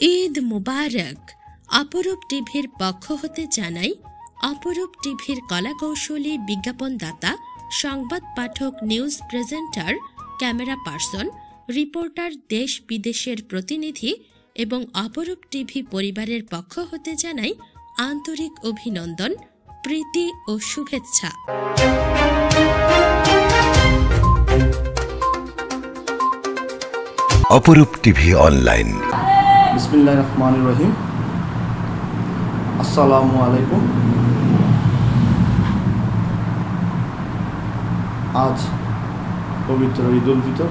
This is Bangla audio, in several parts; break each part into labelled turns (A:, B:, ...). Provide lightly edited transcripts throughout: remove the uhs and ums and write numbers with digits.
A: ঈদ মুবারক। অপরূপ টিভির পক্ষ হতে জানাই অপরূপ টিভির কলাকৌশলী বিজ্ঞাপনদাতা, সংবাদ পাঠক, news presenter, camera person, reporter, দেশ বিদেশের প্রতিনিধি এবং অপরূপ টিভি পরিবারের পক্ষ হতে জানাই আন্তরিক অভিনন্দন, প্রীতি ও শুভেচ্ছা।
B: অপরূপ টিভি অনলাইন।
C: বিসমিল্লাহির রহমানির রহিম। আসসালামু আলাইকুম। আজ পবিত্র ঈদ উল ফিতর,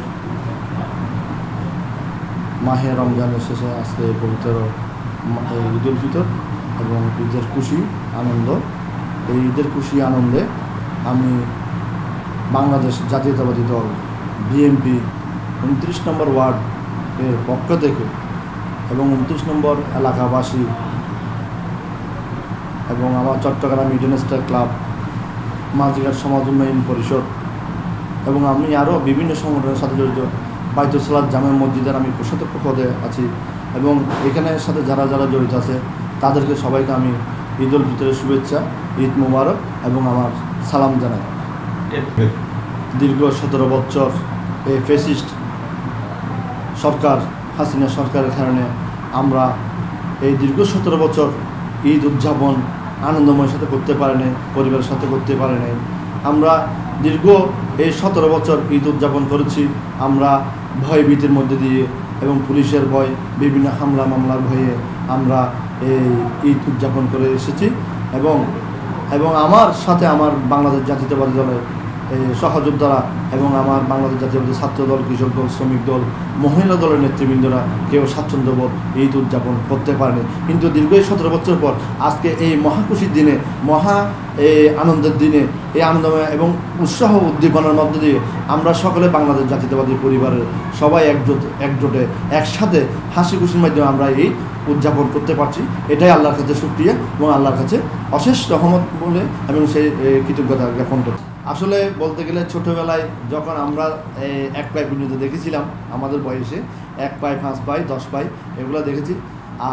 C: মাহে রমজানের শেষে আজকে পবিত্র ঈদ উল ফিতর এবং ঈদের খুশি আনন্দ। এই ঈদের খুশি আনন্দে আমি বাংলাদেশ জাতীয়তাবাদী দল বিএনপি 29 নম্বর ওয়ার্ড এর পক্ষ থেকে এবং 29 নম্বর এলাকাবাসী এবং আমার চট্টগ্রাম ইডেন স্টার ক্লাব, মাঝিঘাট সমাজ উন্নয়ন পরিষদ এবং আমি আরও বিভিন্ন সংগঠনের সাথে জড়িত বাইতুল সালাত জামে মসজিদের আমি কোষাধ্যক্ষ পদে আছি এবং এখানের সাথে যারা যারা জড়িত আছে তাদেরকে সবাইকে আমি ঈদ উল ফিতরের শুভেচ্ছা, ঈদ মুবারক এবং আমার সালাম জানাই। দীর্ঘ 17 বছর এই ফ্যাসিস্ট সরকার, হাসিনা সরকারের কারণে আমরা এই দীর্ঘ 17 বছর ঈদ উদযাপন আনন্দময়ের সাথে করতে পারি নাই, পরিবারের সাথে করতে পারি নাই। আমরা দীর্ঘ এই 17 বছর ঈদ উদযাপন করেছি আমরা ভয়ভীতির মধ্যে দিয়ে এবং পুলিশের ভয়, বিভিন্ন হামলা মামলার ভয়ে আমরা এই ঈদ উদযাপন করে এসেছি এবং আমার সাথে আমার বাংলাদেশ জাতীয়তাবাদী দলের সহযোদ্ধারা এবং আমার বাংলাদেশ জাতীয়তাবাদী ছাত্র দল, কৃষক দল, শ্রমিক দল, মহিলা দলের নেতৃবৃন্দরা কেউ স্বাচ্ছন্দ্যবোধ ঈদ উদযাপন করতে পারেনি। কিন্তু দীর্ঘ 17 বছর পর আজকে এই মহাখুশির দিনে, আনন্দের দিনে, এই আনন্দময় এবং উৎসাহ উদ্দীপনার মধ্যে দিয়ে আমরা সকলে বাংলাদেশ জাতীয়তাবাদী পরিবারের সবাই একজোটে একসাথে হাসি খুশির মাধ্যমে আমরা এই উদযাপন করতে পারছি। এটাই আল্লাহর কাছে শুকরিয়া এবং আল্লাহর কাছে অশেষ রহমত বলে এবং সেই কৃতজ্ঞতা জ্ঞাপন করছি। আসলে বলতে গেলে ছোটোবেলায় যখন আমরা 1 পাই পর্যন্ত দেখেছিলাম, আমাদের বয়সে 1 পাই, 5 পাই, 10 পাই এগুলো দেখেছি।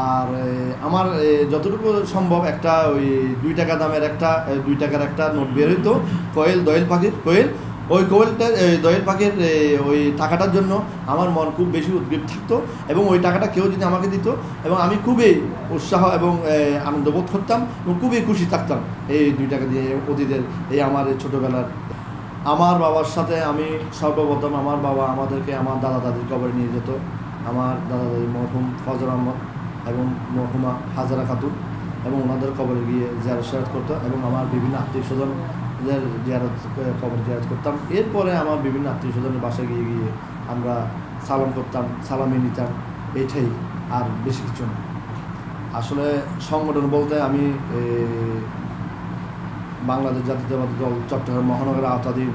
C: আর আমার যতটুকু সম্ভব একটা ওই 2 টাকা দামের একটা 2 টাকার একটা নোট বের হইতো, দোয়েল পাখির কোয়েল। ওই কোয়েলটা দোয়েল পাখির ওই টাকাটার জন্য আমার মন খুব বেশি উদ্গ্রীব থাকতো এবং ওই টাকাটা কেউ যদি আমাকে দিত এবং আমি খুবই উৎসাহ এবং আনন্দ বোধ করতাম এবং খুবই খুশি থাকতাম এই 2 টাকা দিয়ে অতীতের এই আমার ছোটোবেলার। আমার বাবার সাথে আমি সর্বপ্রথম আমার বাবা আমাদেরকে আমার দাদা দাদির কবরে নিয়ে যেত। আমার দাদা দাদি মরহুম ফজর আহমদ এবং মরহুমা হাজারা খাতুন এবং ওনাদের কবরে গিয়ে জিয়ারত করতো এবং আমার বিভিন্ন আত্মীয় স্বজন কবর জিয়ারত করতাম। এরপরে আমার বিভিন্ন আত্মীয় স্বজনের বাসায় গিয়ে আমরা সালাম করতাম, সালামি নিতাম, এইটাই, আর বেশি কিছু না। আসলে সংগঠন বলতে আমি বাংলাদেশ জাতীয়তাবাদী দল চট্টগ্রাম মহানগরের আওতাধীন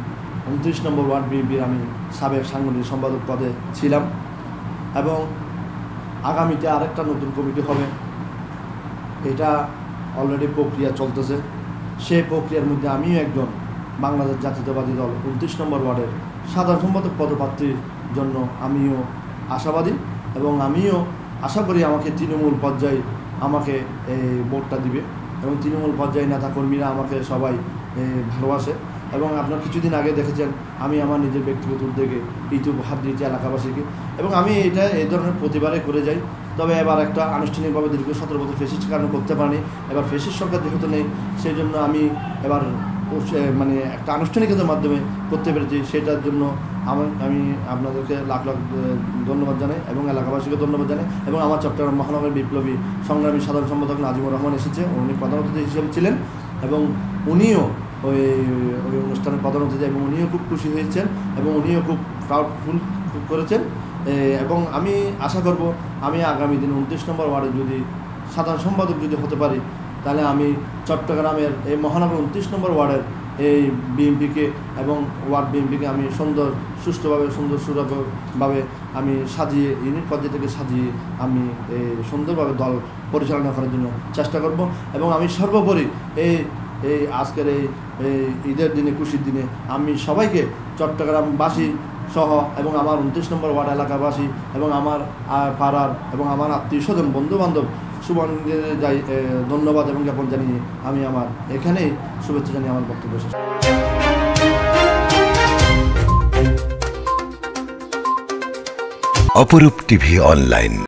C: 29 নম্বর ওয়ার্ড বিএনপির আমি সাবেক সাংগঠনিক সম্পাদক পদে ছিলাম এবং আগামীতে আরেকটা নতুন কমিটি হবে, এটা অলরেডি প্রক্রিয়া চলতেছে। সেই প্রক্রিয়ার মধ্যে আমিও একজন বাংলাদেশ জাতীয়তাবাদী দল 29 নম্বর ওয়ার্ডের সাধারণ সম্পাদক পদপ্রার্থীর জন্য আমিও আশাবাদী এবং আমিও আশা করি আমাকে তৃণমূল পর্যায়ে আমাকে এই ভোটটা দিবে এবং তৃণমূল পর্যায়ে নেতাকর্মীরা আমাকে সবাই ভালোবাসে এবং আপনার কিছুদিন আগে দেখেছেন আমি আমার নিজের ব্যক্তিগত উদ্যোগে ঈদ উপহার দিয়েছি এলাকাবাসীকে এবং আমি এটা এই ধরনের প্রতিবারে করে যাই। তবে এবার একটা আনুষ্ঠানিকভাবে দীর্ঘ 17 বছর ফেসিস্ট কারণে করতে পারিনি। এবার ফেসিস্ট সরকার যেহেতু নেই সেই জন্য আমি এবার একটা আনুষ্ঠানিকতার মাধ্যমে করতে পেরেছি। সেটার জন্য আমি আপনাদেরকে লাখ লাখ ধন্যবাদ জানাই এবং এলাকাবাসীকে ধন্যবাদ জানাই এবং আমার চট্টগ্রাম মহানগরের বিপ্লবী সংগ্রামী সাধারণ সম্পাদক নাজিমুর রহমান এসেছে, উনি প্রধান অতিথি হিসেবে ছিলেন এবং উনিও ওই অনুষ্ঠানের প্রধান অতিথি এবং উনিও খুব খুশি হয়েছেন এবং উনিও খুব প্রাউডফুল করেছেন এবং আমি আশা করব আমি আগামী দিন 29 নম্বর ওয়ার্ডে যদি সাধারণ সম্পাদক যদি হতে পারি তাহলে আমি চট্টগ্রামের এই মহানগর 29 নম্বর ওয়ার্ডের এই বিএনপিকে এবং ওয়ার্ড বিএনপিকে আমি সুষ্ঠুভাবে সুন্দরভাবে আমি সাজিয়ে ইউনিট পর্যায় থেকে সাজিয়ে আমি সুন্দরভাবে দল পরিচালনা করার জন্য চেষ্টা করব এবং আমি সর্বোপরি এই আজকের এই ঈদের দিনে, খুশির দিনে আমি সবাইকে চট্টগ্রামবাসী সহ এবং আমার 29 নম্বর ওয়ার্ড এলাকাবাসী এবং আমার পাড়ার এবং আমার আত্মীয় স্বজন বন্ধুবান্ধব শুভানুমতি যাই ধন্যবাদ এবং জ্ঞাপন জানিয়ে আমি আমার এখানেই শুভেচ্ছা জানিয়ে আমার বক্তব্য শেষ।
B: অপরূপ টিভি অনলাইন।